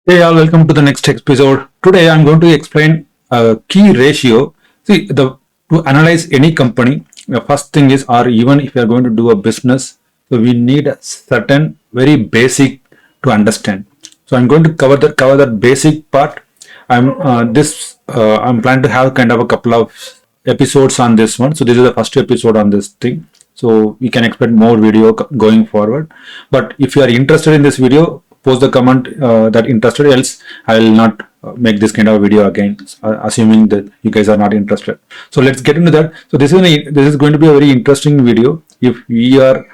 Hey all, welcome to the next episode. Today I'm going to explain a key ratio. See, to analyze any company, the first thing is, or even if you are going to do a business, so we need a certain very basic to understand. So I'm going to cover that basic part. I'm planning to have kind of a couple of episodes on this one. So this is the first episode on this thing. So we can expect more video going forward. But if you are interested in this video, post the comment that interested. Else, I will not make this kind of video again, assuming that you guys are not interested. So let's get into that. So this is going to be a very interesting video. If we are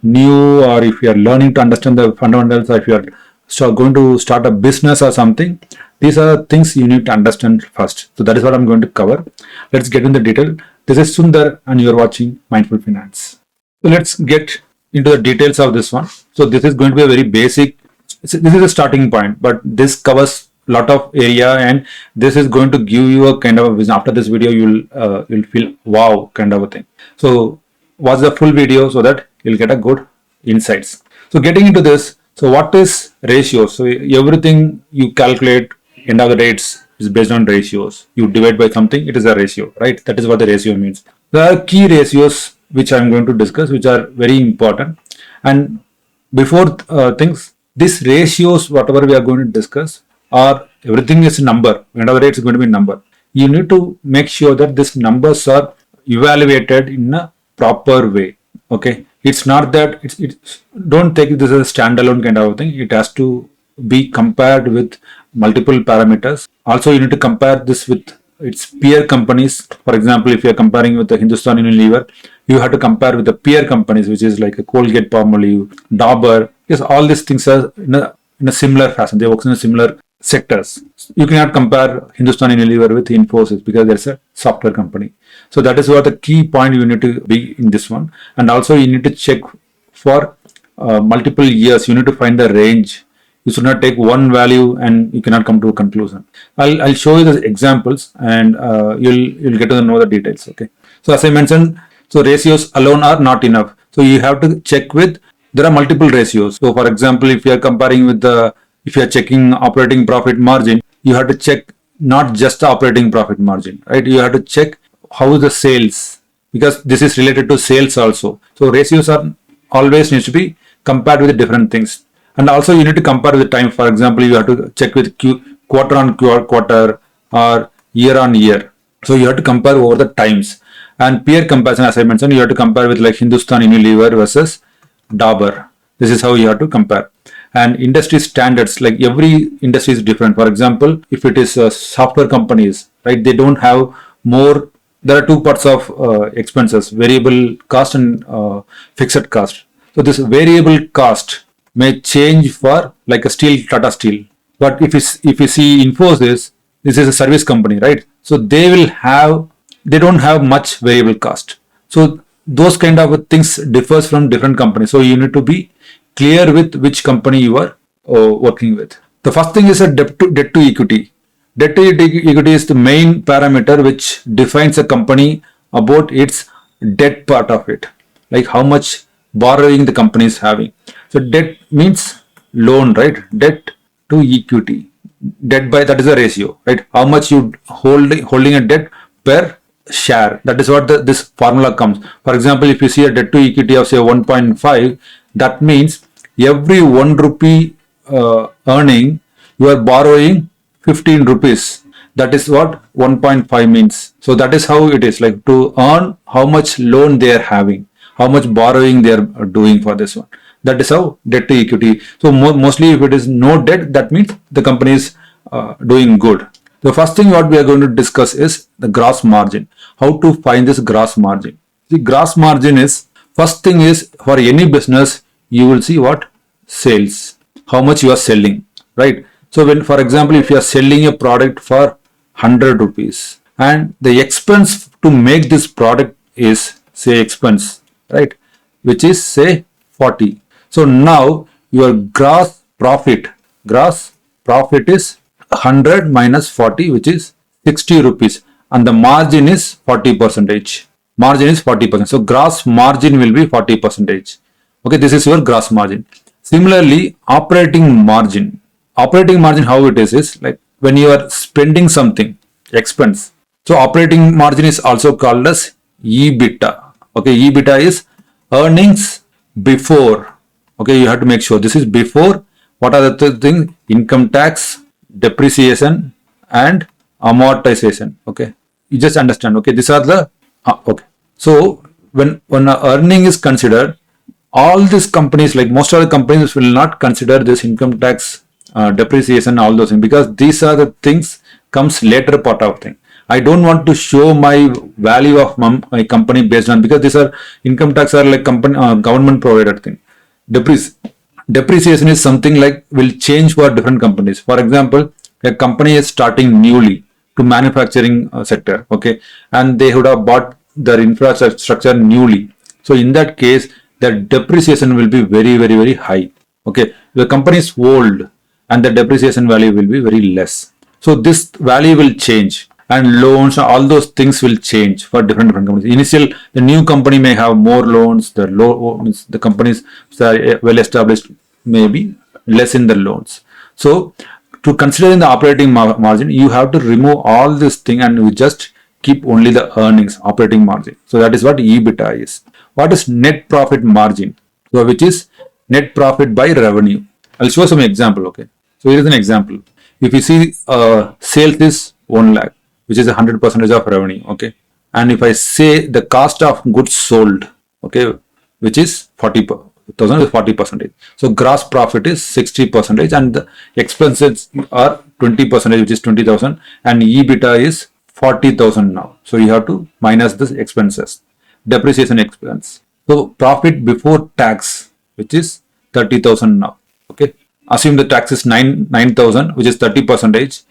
new, or if you are learning to understand the fundamentals, or if you are going to start a business or something, these are things you need to understand first. So that is what I'm going to cover. Let's get into the detail. This is Sundar and you are watching Mindful Finance. So let's get into the details of this one. So this is going to be a very basic, this is a starting point, but this covers a lot of area, and this is going to give you a kind of a vision. After this video, you'll feel wow kind of a thing. So watch the full video so that you'll get a good insights. So getting into this, so what is ratio? So everything you calculate, end of the day, is based on ratios. You divide by something, it is a ratio, right? That is what the ratio means. There are key ratios which I'm going to discuss, which are very important. And before things, these ratios, whatever we are going to discuss, are everything is number. End of the day, it's going to be number. You need to make sure that these numbers are evaluated in a proper way. Okay, it's not that it's don't take this as a standalone kind of thing. It has to be compared with multiple parameters. Also, you need to compare this with its peer companies. For example, if you are comparing with the Hindustan Unilever, you have to compare with the peer companies, which is like a Colgate, Palmolive, Dabur. Yes, all these things are in a similar fashion. They work in a similar sectors. You cannot compare Hindustan Unilever with Infosys because there's a software company. So that is what the key point you need to be in this one. And also you need to check for multiple years. You need to find the range. You should not take one value and you cannot come to a conclusion. I'll show you the examples, and you'll get to know the details. Okay. So as I mentioned, so ratios alone are not enough. So you have to check with, there are multiple ratios. So for example, if you are comparing with if you are checking operating profit margin, you have to check not just the operating profit margin, right? You have to check how the sales, because this is related to sales also. So ratios are always needs to be compared with different things. And also you need to compare with the time. For example, you have to check with quarter on quarter or year on year. So you have to compare over the times. And peer comparison, as I mentioned, you have to compare with like Hindustan Unilever versus Dabur. This is how you have to compare. And industry standards, like every industry is different. For example, if it is software companies, right, they don't have more. There are two parts of expenses: variable cost and fixed cost. So this variable cost may change for like a steel, Tata Steel. But if you see Infosys, this is a service company, right? So they don't have much variable cost. So those kind of things differs from different companies. So you need to be clear with which company you are working with. The first thing is a debt to equity. Debt to equity is the main parameter which defines a company about its debt part of it, like how much borrowing the company is having. So debt means loan, right? Debt to equity. Debt by, that is a ratio, right? How much you holding a debt per share. That is what this formula comes. For example, if you see a debt to equity of say 1.5, that means every 1 rupee earning, you are borrowing 15 rupees. That is what 1.5 means. So that is how it is, like to earn how much loan they are having, how much borrowing they are doing for this one. That is how debt to equity. So mostly if it is no debt, that means the company is doing good. The first thing what we are going to discuss is the gross margin. How to find this gross margin? The gross margin is, first thing is, for any business, you will see what? Sales. How much you are selling, right? So when, for example, if you are selling a product for 100 rupees and the expense to make this product is say expense, right? Which is say 40. So now your gross profit is 100 minus 40, which is 60 rupees, and the margin is 40%. Margin is 40%. So gross margin will be 40%. Okay, this is your gross margin. Similarly, operating margin. operating margin, how it is like when you are spending something, expense. So operating margin is also called as EBITDA. Okay, EBITDA is earnings before. Okay, you have to make sure this is before. What are the things? Income tax, depreciation, and amortization. Okay, you just understand. Okay, these are the okay. So when a earning is considered, all these companies, like most of the companies, will not consider this income tax, depreciation, all those things, because these are the things comes later part of thing. I don't want to show my value of my company based on, because these are income tax are like company government provided thing. Depreciation Depreciation is something like will change for different companies. For example, a company is starting newly to manufacturing sector, okay, and they would have bought their infrastructure newly. So in that case, the depreciation will be very high. Okay, the company is old and the depreciation value will be very less. So this value will change, and loans, all those things will change for different companies. Initial, the new company may have more loans. The companies that are well established may be less in the loans. So to consider in the operating margin, you have to remove all this thing and you just keep only the earnings, operating margin. So that is what EBITDA is. What is net profit margin? So which is net profit by revenue. I'll show some example. Okay. So here is an example. If you see sales is 1 lakh, which is 100% of revenue. Okay. And if I say the cost of goods sold, okay, which is 40,000 is 40%. So gross profit is 60% and the expenses are 20%, which is 20,000, and EBITDA is 40,000 now. So you have to minus this expenses, depreciation expense. So profit before tax, which is 30,000 now. Okay. Assume the tax is 9,000, which is 30%.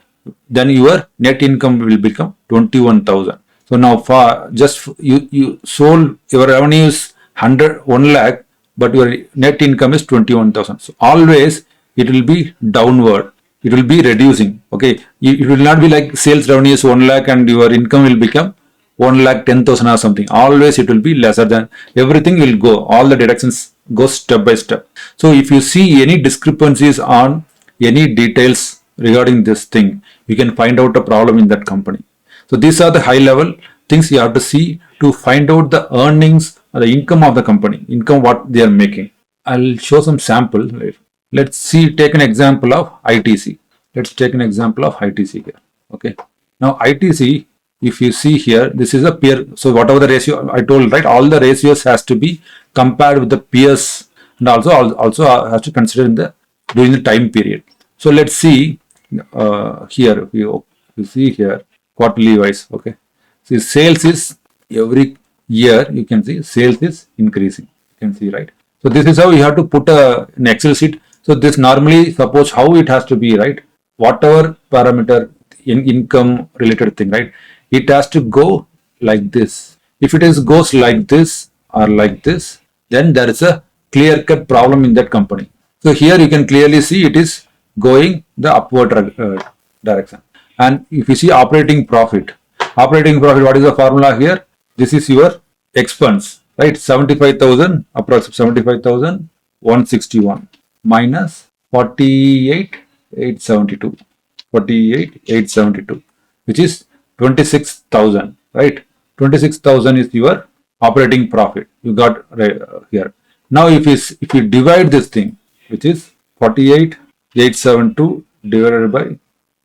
Then your net income will become 21,000. So now for just you sold, your revenue is 1 lakh, but your net income is 21,000. So always it will be downward. It will be reducing. Okay. It will not be like sales revenue is 1 lakh and your income will become 1 lakh 10,000 or something. Always it will be lesser than, everything will go. All the deductions go step by step. So if you see any discrepancies on any details regarding this thing, you can find out a problem in that company. So these are the high level things you have to see to find out the earnings or the income of the company, income what they are making. I'll show some sample. Let's see, take an example of ITC. Let's take an example of ITC here. Okay. Now ITC, if you see here, this is a peer. So whatever the ratio I told, right, all the ratios has to be compared with the peers, and also has to consider in the during the time period. So let's see here. You see here quarterly wise. Okay. See, sales is every year, you can see sales is increasing. You can see, right? So this is how you have to put an Excel sheet. So this normally, suppose how it has to be, right? Whatever parameter in income related thing, right? It has to go like this. If it is goes like this or like this, then there is a clear cut problem in that company. So here you can clearly see it is going the upward direction. And if you see operating profit, what is the formula here? This is your expense, right? 75,000, approximately 75,000, 161 minus 48,872, 48,872, which is 26,000, right? 26,000 is your operating profit. You got here. Now, if you divide this thing, which is 48,872 divided by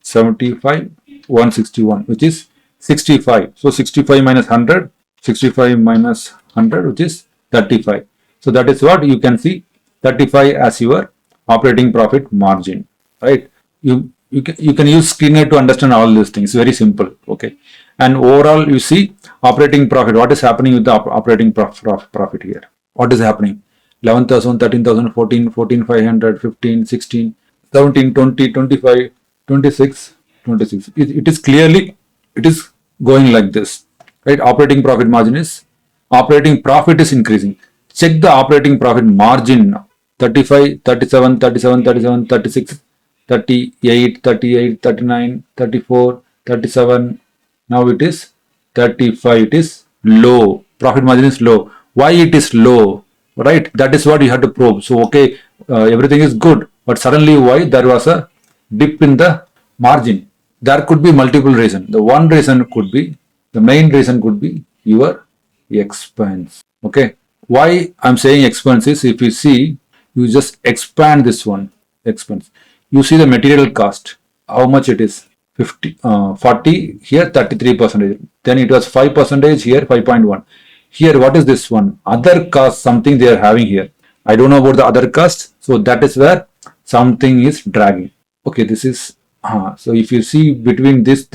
75,161, which is 65. So 65 minus 100, 65 minus 100, which is 35. So that is what you can see, 35 as your operating profit margin, right? You can use screener to understand all these things. Very simple. Okay. And overall, you see operating profit. What is happening with the operating profit here? What is happening? 11,000, 13,000, 14, 14,500, 15, 16, 17, 20, 25, 26, 26. It is clearly, it is going like this, right? Operating profit margin is, operating profit is increasing. Check the operating profit margin now. 35, 37, 37, 37, 36, 38, 38, 39, 34, 37. Now it is 35. It is low. Profit margin is low. Why it is low? Right? That is what you have to probe. So, okay, everything is good, but suddenly why there was a dip in the margin? There could be multiple reasons. The main reason could be your expense. Okay. Why I'm saying expense is, if you see, you just expand this one, expense. You see the material cost, how much it is. 40 here, 33%. Then it was 5% here, 5.1. Here, what is this one? Other cost, something they are having here. I don't know about the other cost. So that is where something is dragging. Okay, this is, so if you see between this,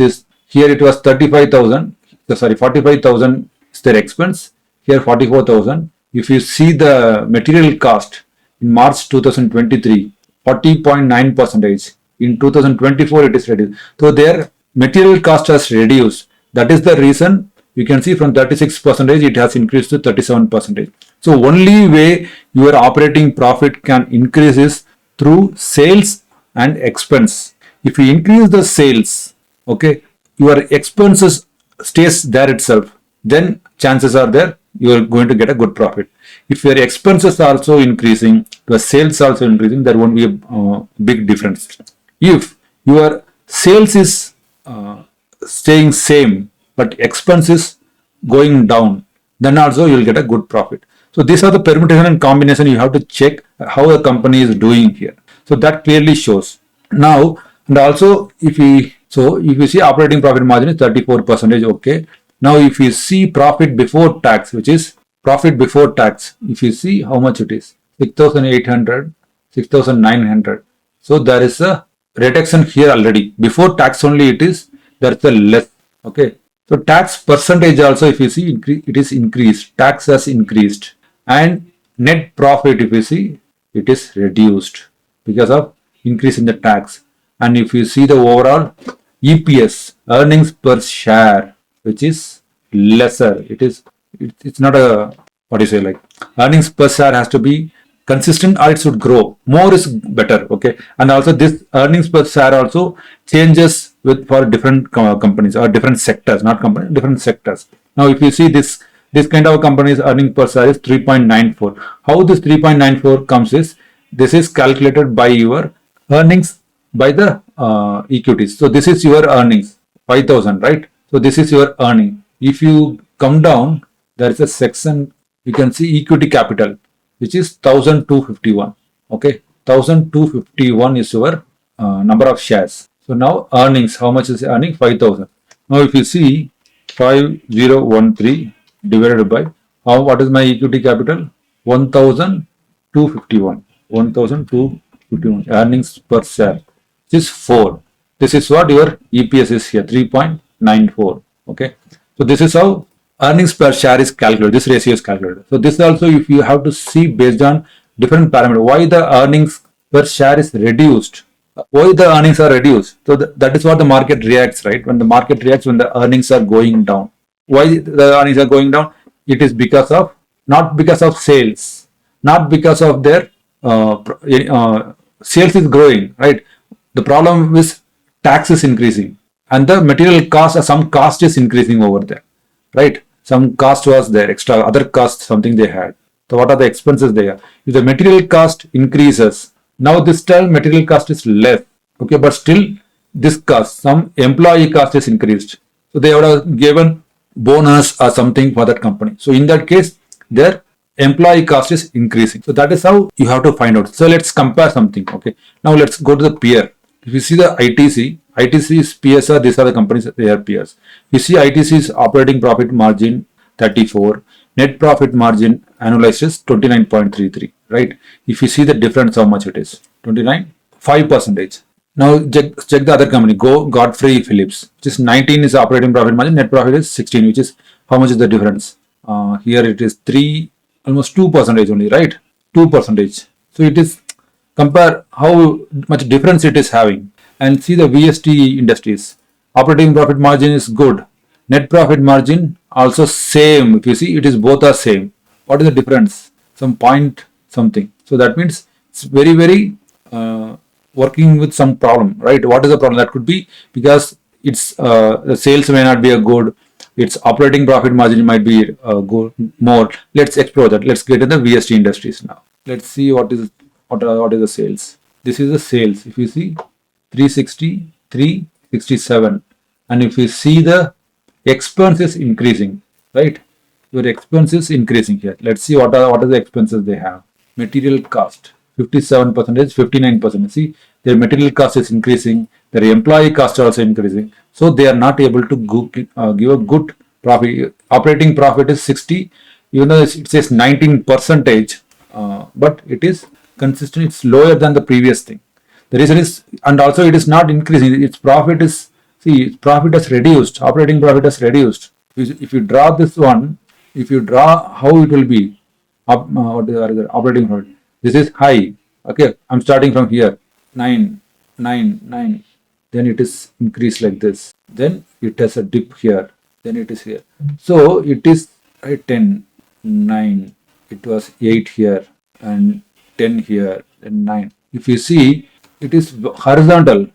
here it was 35,000, sorry, 45,000 is their expense. Here 44,000. If you see the material cost in March 2023, 40.9%. In 2024, it is reduced. So their material cost has reduced. That is the reason you can see from 36%, it has increased to 37%. So only way your operating profit can increase is through sales and expense. If you increase the sales, okay, your expenses stays there itself, then chances are there you are going to get a good profit. If your expenses are also increasing, your sales also increasing, there won't be a big difference. If your sales is staying same, but expense is going down, then also you will get a good profit. So these are the permutation and combination you have to check how a company is doing here. So that clearly shows. Now, and also if you see operating profit margin is 34%, okay. Now if you see profit before tax, which is profit before tax, if you see how much it is, 6,800, 6,900. So there is a reduction here already. Before tax only it is, there is a less, okay. So tax percentage also, if you see, it is increased. Tax has increased. And net profit, if you see, it is reduced because of increase in the tax. And if you see the overall EPS, earnings per share, which is lesser, it's not a, what do you say, like earnings per share has to be consistent or it should grow. More is better, okay. And also this earnings per share also changes with for different companies or different sectors, not companies, different sectors. Now if you see this kind of company's earning per share is 3.94. How this 3.94 comes is, this is calculated by your earnings by the equities. So this is your earnings, 5,000, right? So this is your earning. If you come down, there is a section, you can see equity capital, which is 1,251. Okay, 1,251 is your number of shares. So now earnings, how much is earning? 5,000. Now if you see 5013 divided by what is my equity capital? 1,251. 1,251 earnings per share, which is 4. This is what your EPS is here, 3.94. Okay, so this is how earnings per share is calculated. This ratio is calculated. So this also, if you have to see based on different parameters, why the earnings per share is reduced, why the earnings are reduced. So that is what the market reacts, right? When the market reacts, when the earnings are going down. Why the earnings are going down? It is because of, not because of sales, not because of their sales is growing, right? The problem is tax is increasing and the material cost, some cost is increasing over there, right? Some cost was there, extra other cost, something they had. So what are the expenses there? If the material cost increases, now this time material cost is less, okay, but still this cost, some employee cost is increased. So they would have given bonus or something for that company. So in that case, their employee cost is increasing. So that is how you have to find out. So let's compare something. Okay. Now let's go to the peer. If you see the ITC's PSR, these are the companies that they are peers. You see ITC's operating profit margin 34, net profit margin annualized is 29.33, right? If you see the difference, how much it is? 5%. Now check the other company, Godfrey Phillips, which is 19 is operating profit margin, net profit is 16, which is how much is the difference? Here it is almost 2% only, right? 2%. So it is, compare how much difference it is having, and see the VST industries. Operating profit margin is good. Net profit margin also same. If you see, it is both are same. What is the difference? Some point something. So that means it's very working with some problem, right? What is the problem? That could be because it's the sales may not be a good. Its operating profit margin might be good more. Let's explore that. Let's get into the VST industries now. Let's see what is the sales. This is the sales. If you see 360, 367. And if you see the expense is increasing, right? Your expense is increasing here. Let's see what are the expenses they have. Material cost 57%, 59%. See, their material cost is increasing, their employee cost are also increasing. So they are not able to give a good profit. Operating profit is 60, even though it says 19 percentage, but it is consistent. It's lower than the previous thing. The reason is, and also it is not increasing. Its profit is, see, its profit has reduced. Operating profit has reduced. If you draw this one, if you draw how it will be, what is the operating profit? This is high. Okay, I'm starting from here. 9, 9, 9. Then it is increased like this. Then it has a dip here. Then it is here. So it is 10, 9. It was 8 here and 10 here and 9. If you see, it is horizontal,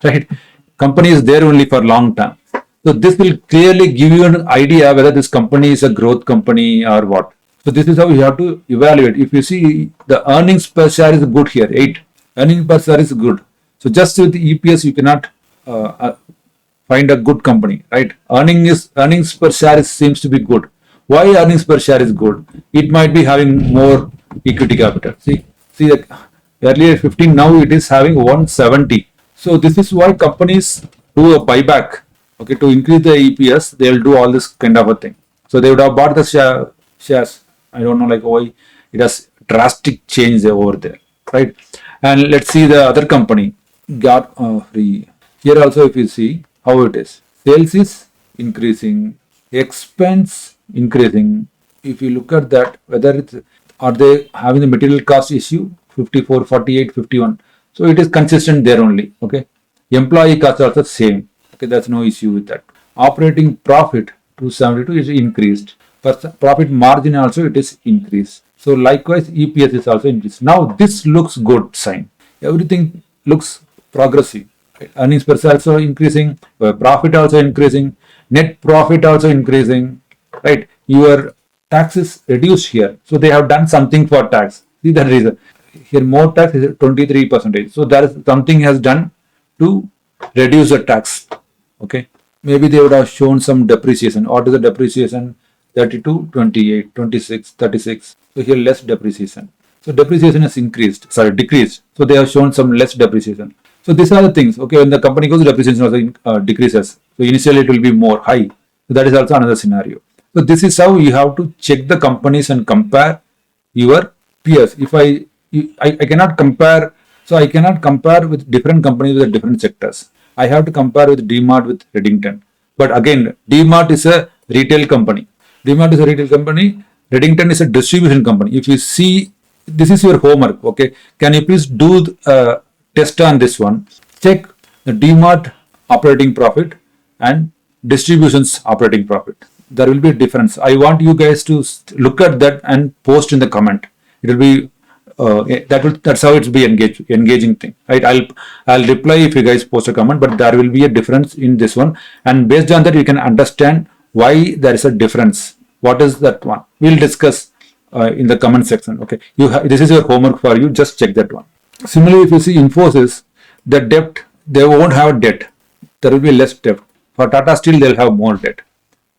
right? Company is there only for long term. So this will clearly give you an idea whether this company is a growth company or what. So this is how you have to evaluate. If you see the earnings per share is good here, 8. Earnings per share is good. So just with the EPS you cannot find a good company, right? Earnings per share seems to be good. Why earnings per share is good? It might be having more equity capital. See the earlier 15, now it is having 170. So this is why companies do a buyback. Okay, to increase the EPS, they will do all this kind of a thing. So they would have bought the shares. I don't know like why it has drastic change over there, right? And let's see the other company got free. Here also if you see how it is, sales is increasing, expense increasing. If you look at that, whether it's, are they having the material cost issue, 54, 48, 51. So it is consistent there only. Okay, employee cost also same. Okay, that's no issue with that. Operating profit 272 is increased. Profit margin also it is increased. So likewise EPS is also increased. Now this looks good sign. Everything looks progressive. Right? Earnings per share also increasing, profit also increasing, net profit also increasing. Right? Your tax is reduced here. So they have done something for tax. See that reason. Here more tax is 23%. So there is something has done to reduce the tax. Okay. Maybe they would have shown some depreciation. What is the depreciation? 32, 28, 26, 36. So here less depreciation. So depreciation has decreased. So they have shown some less depreciation. So these are the things. Okay, when the company goes, depreciation also decreases. So initially it will be more high. So that is also another scenario. So this is how you have to check the companies and compare your peers. If I cannot compare, so I cannot compare with different companies with different sectors. I have to compare with DMart with Redington. But again, DMart is a retail company. DMart is a retail company. Redington is a distribution company. If you see, this is your homework. Okay, can you please do a test on this one? Check the DMart operating profit and distribution's operating profit. There will be a difference. I want you guys to look at that and post in the comment. It will be that's how it's be engaging thing, right? I'll reply if you guys post a comment, but there will be a difference in this one, and based on that you can understand why there is a difference. What is that one? We'll discuss in the comment section. Okay, this is your homework for you. Just check that one. Similarly, if you see Infosys, the debt, they won't have debt. There will be less debt. For Tata Steel, they'll have more debt.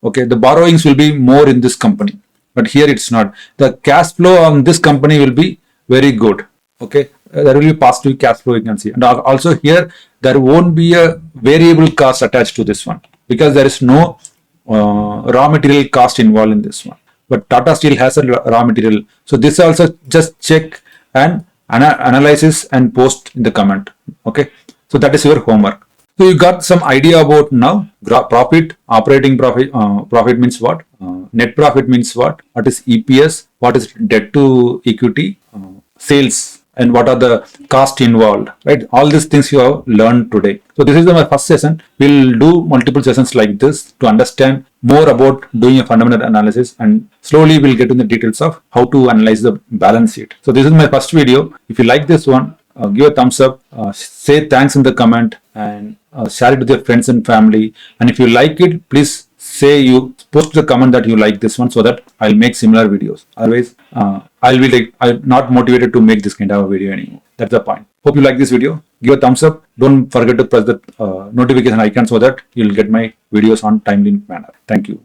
Okay, the borrowings will be more in this company, but here it's not. The cash flow on this company will be very good. Okay, there will be positive cash flow you can see, and also here there won't be a variable cost attached to this one because there is no raw material cost involved in this one. But Tata Steel has a raw material, so this also just check and analysis and post in the comment. Okay, so that is your homework. So you got some idea about now profit, operating profit. Profit means what? Net profit means what? What is EPS? What is debt to equity? Sales, and what are the cost involved, right? All these things you have learned today. So this is my first session. We'll do multiple sessions like this to understand more about doing a fundamental analysis, and slowly we'll get into the details of how to analyze the balance sheet. So this is my first video. If you like this one, give a thumbs up, say thanks in the comment, and share it with your friends and family. And if you like it, please say you post the comment that you like this one so that I'll make similar videos. Otherwise, I'm not motivated to make this kind of a video anymore. That's the point. Hope you like this video. Give a thumbs up. Don't forget to press the notification icon so that you'll get my videos on timely manner. Thank you.